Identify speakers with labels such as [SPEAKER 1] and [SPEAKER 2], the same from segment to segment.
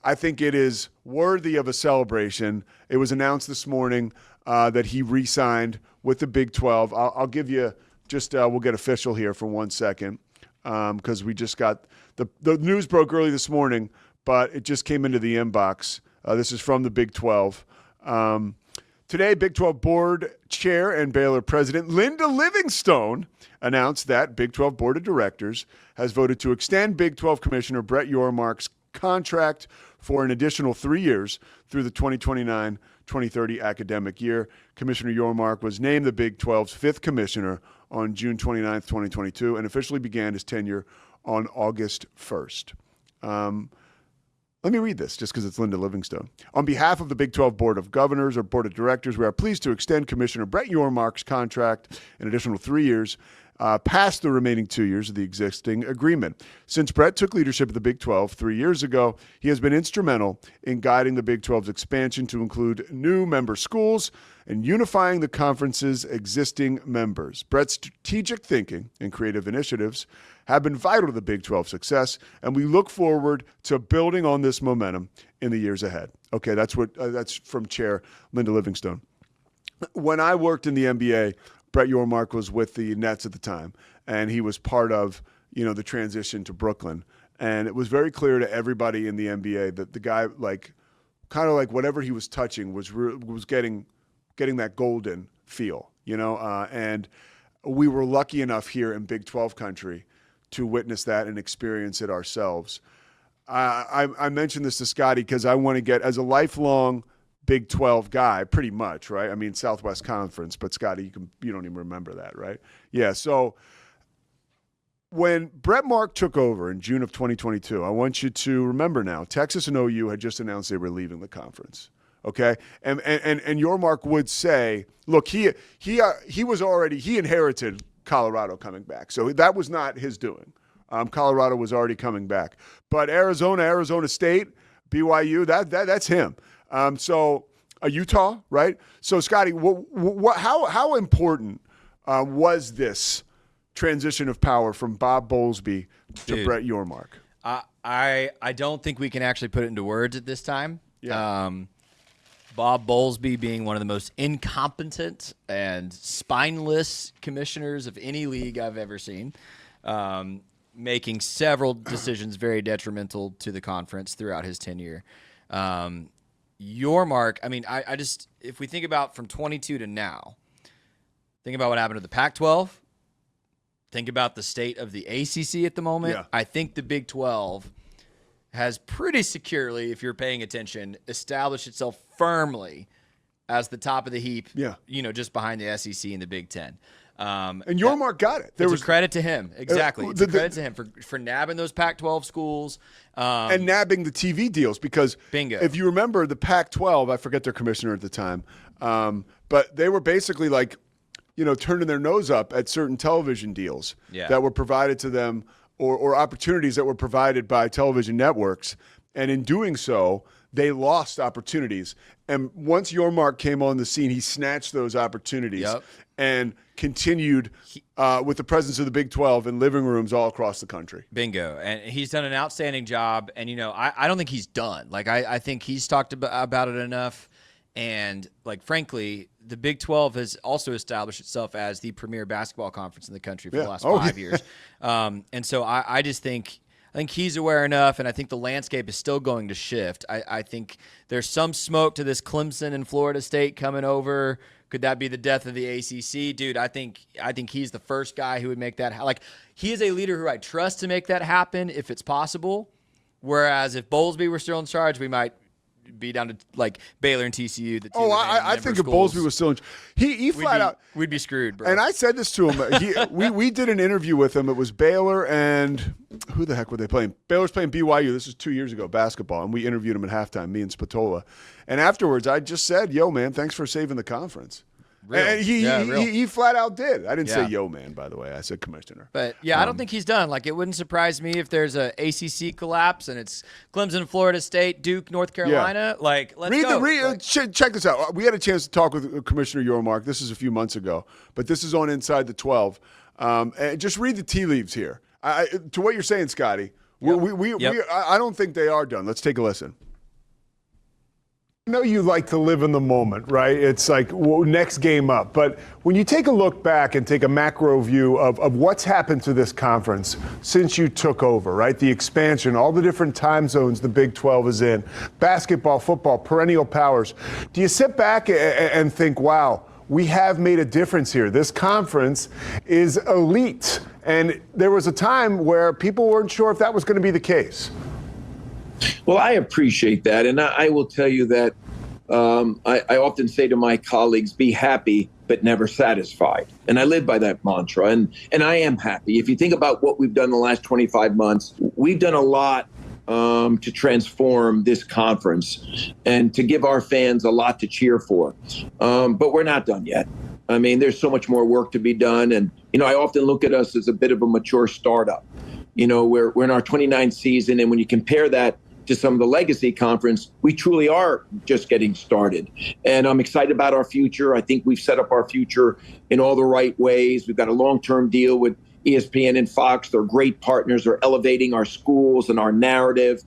[SPEAKER 1] I think it is worthy of a celebration. It was announced this morning that he re-signed with the Big 12. I'll give you just we'll get official here for 1 second because we just got the news broke early this morning, but it just came into the inbox. This is from the Big 12. Today, Big 12 Board Chair and Baylor President Linda Livingstone announced that Big 12 Board of Directors has voted to extend Big 12 Commissioner Brett Yormark's contract for an additional 3 years through the 2029-2030 academic year. Commissioner Yormark was named the Big 12's fifth commissioner on June 29, 2022, and officially began his tenure on August 1st. Let me read this just because it's Linda Livingstone. On behalf of the Big 12 Board of Governors or Board of Directors, we are pleased to extend Commissioner Brett Yormark's contract an additional 3 years past the remaining 2 years of the existing agreement. Since Brett took leadership of the Big 12 3 years ago, he has been instrumental in guiding the Big 12's expansion to include new member schools and unifying the conference's existing members. Brett's strategic thinking and creative initiatives have been vital to the Big 12's success, and we look forward to building on this momentum in the years ahead. Okay, that's from Chair Linda Livingstone. When I worked in the NBA, Brett Yormark was with the Nets at the time, and he was part of the transition to Brooklyn. And it was very clear to everybody in the NBA that the guy, kind of like whatever he was touching, was getting that golden feel, And we were lucky enough here in Big 12 country to witness that and experience it ourselves. I mentioned this to Scotty because I want to get, as a lifelong Big 12 guy, pretty much, right? I mean, Southwest Conference, but Scotty, you don't even remember that, right? Yeah, so when Brett Yormark took over in June of 2022, I want you to remember now, Texas and OU had just announced they were leaving the conference, okay? And Yormark would say, look, he inherited Colorado coming back. So that was not his doing. Colorado was already coming back. But Arizona State, BYU, that's him. So Utah, right? So Scotty, how important was this transition of power from Bob Bowlesby to Brett Yormark?
[SPEAKER 2] I don't think we can actually put it into words at this time.
[SPEAKER 1] Yeah.
[SPEAKER 2] Bob Bowlesby being one of the most incompetent and spineless commissioners of any league I've ever seen, making several decisions very detrimental to the conference throughout his tenure. Yormark, I mean, I just, if we think about from 22 to now, think about what happened to the Pac-12, think about the state of the ACC at the moment.
[SPEAKER 1] Yeah.
[SPEAKER 2] I think the Big 12 has pretty securely, if you're paying attention, established itself firmly as the top of the heap, just behind the SEC and the Big Ten.
[SPEAKER 1] And Yormark got it.
[SPEAKER 2] It's a credit to him. Exactly. It's a credit to him for nabbing those Pac-12 schools.
[SPEAKER 1] And nabbing the TV deals because
[SPEAKER 2] bingo.
[SPEAKER 1] If you remember the Pac-12, I forget their commissioner at the time, but they were basically turning their nose up at certain television deals that were provided to them or opportunities that were provided by television networks. And in doing so, they lost opportunities. And once Yormark came on the scene, he snatched those opportunities and continued with the presence of the Big 12 in living rooms all across the country.
[SPEAKER 2] Bingo. And he's done an outstanding job. And, I don't think he's done. I think he's talked about it enough. And, frankly, the Big 12 has also established itself as the premier basketball conference in the country for the last 5 years. And so I just think he's aware enough, and I think the landscape is still going to shift. I think there's some smoke to this Clemson and Florida State coming over. Could that be the death of the ACC? Dude, I think he's the first guy who would make that he is a leader who I trust to make that happen if it's possible. Whereas if Bowlesby were still in charge, we might be down to Baylor and TCU.
[SPEAKER 1] I think if Bowlesby was still in he flat out
[SPEAKER 2] we'd be screwed, bro.
[SPEAKER 1] And I said this to him. We did an interview with him. It was Baylor and who the heck were they playing? Baylor's playing BYU. This was 2 years ago, basketball, and we interviewed him at halftime, me and Spatola. And afterwards, I just said, "Yo, man, thanks for saving the conference."
[SPEAKER 2] Real.
[SPEAKER 1] And he flat out did. I didn't say yo, man, by the way. I said commissioner.
[SPEAKER 2] But, I don't think he's done. It wouldn't surprise me if there's a ACC collapse and it's Clemson, Florida State, Duke, North Carolina. Let's go.
[SPEAKER 1] Check this out. We had a chance to talk with Commissioner Yormark. This is a few months ago, but this is on Inside the 12. And just read the tea leaves here. To what you're saying, Scotty, I don't think they are done. Let's take a listen. I know you like to live in the moment, right? It's like next game up. But when you take a look back and take a macro view of what's happened to this conference since you took over, right? The expansion, all the different time zones the Big 12 is in, basketball, football, perennial powers. Do you sit back and think, wow, we have made a difference here? This conference is elite. And there was a time where people weren't sure if that was going to be the case.
[SPEAKER 3] Well, I appreciate that. And I will tell you that I often say to my colleagues, be happy, but never satisfied. And I live by that mantra. And I am happy. If you think about what we've done the last 25 months, we've done a lot to transform this conference and to give our fans a lot to cheer for. But we're not done yet. I mean, there's so much more work to be done. And, I often look at us as a bit of a mature startup. We're in our 29th season. And when you compare that to some of the legacy conference, we truly are just getting started. And I'm excited about our future. I think we've set up our future in all the right ways. We've got a long-term deal with ESPN and Fox. They're great partners. They're elevating our schools and our narrative.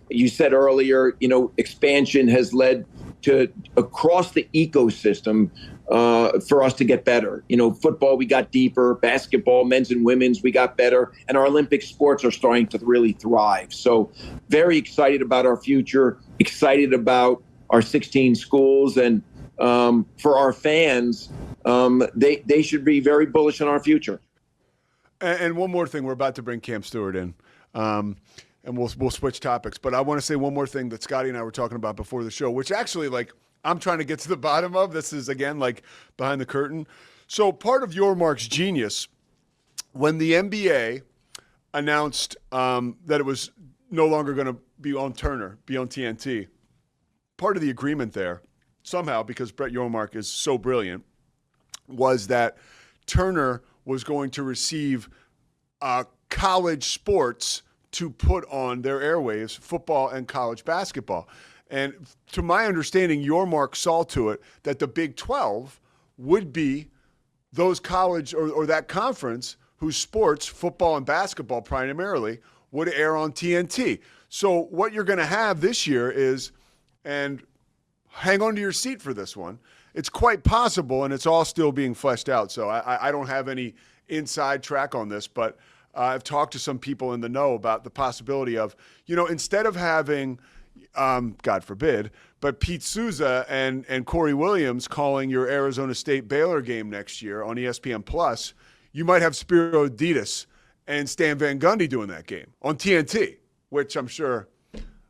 [SPEAKER 3] You said earlier, expansion has led to across the ecosystem for us to get better. Football, we got deeper. Basketball, men's and women's, we got better. And our Olympic sports are starting to really thrive. So very excited about our future, excited about our 16 schools. And for our fans, they should be very bullish on our future.
[SPEAKER 1] And one more thing, we're about to bring Cam Stuart in. And we'll switch topics. But I want to say one more thing that Scotty and I were talking about before the show, which actually, I'm trying to get to the bottom of. This is, again, behind the curtain. So part of Yormark's genius, when the NBA announced that it was no longer going to be on Turner, be on TNT, part of the agreement there, somehow, because Brett Yormark is so brilliant, was that Turner was going to receive college sports to put on their airwaves, football and college basketball. And to my understanding, Yormark saw to it that the Big 12 would be those college or that conference whose sports, football and basketball primarily, would air on TNT. So what you're going to have this year is, and hang on to your seat for this one, it's quite possible, and it's all still being fleshed out. So I don't have any inside track on this, but I've talked to some people in the know about the possibility of, instead of having God forbid, but Pete Sousa and Corey Williams calling your Arizona State Baylor game next year on ESPN Plus, you might have Spiro Adidas and Stan Van Gundy doing that game on TNT, which I'm sure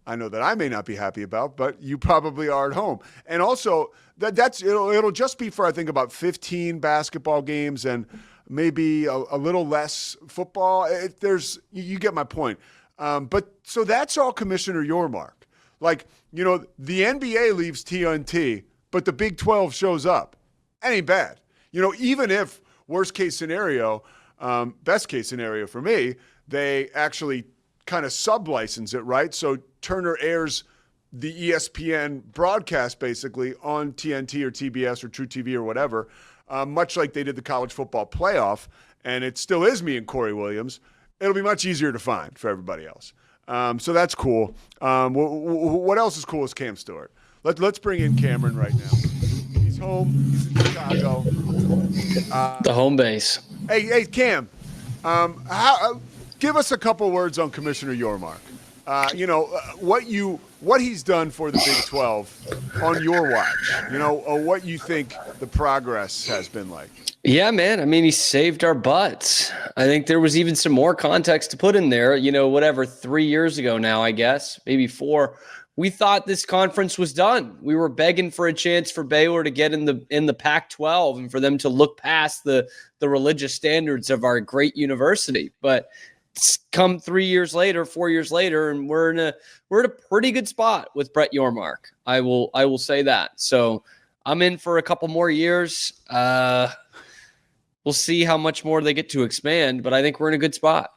[SPEAKER 1] I know that I may not be happy about, but you probably are at home. And also it'll just be for, I think, about 15 basketball games and maybe a little less football. You get my point. But so that's all Commissioner Yormark. The NBA leaves TNT, but the Big 12 shows up. That ain't bad. Even if worst case scenario, best case scenario for me, they actually kind of sub-license it, right? So Turner airs the ESPN broadcast basically on TNT or TBS or True TV or whatever, much like they did the college football playoff, and it still is me and Corey Williams. It'll be much easier to find for everybody else. So that's cool. What else is cool is Cam Stuart. Let's bring in Cameron right now. He's home. He's in Chicago.
[SPEAKER 4] The home base.
[SPEAKER 1] Hey, Cam. Give us a couple words on Commissioner Yormark. What he's done for the Big 12 on your watch. What you think the progress has been like.
[SPEAKER 4] Yeah, man. I mean, he saved our butts. I think there was even some more context to put in there. 3 years ago now, I guess, maybe 4. We thought this conference was done. We were begging for a chance for Baylor to get in the Pac-12 and for them to look past the religious standards of our great university. But it's come 4 years later, and we're in a pretty good spot with Brett Yormark. I will say that. So I'm in for a couple more years. We'll see how much more they get to expand, but I think we're in a good spot.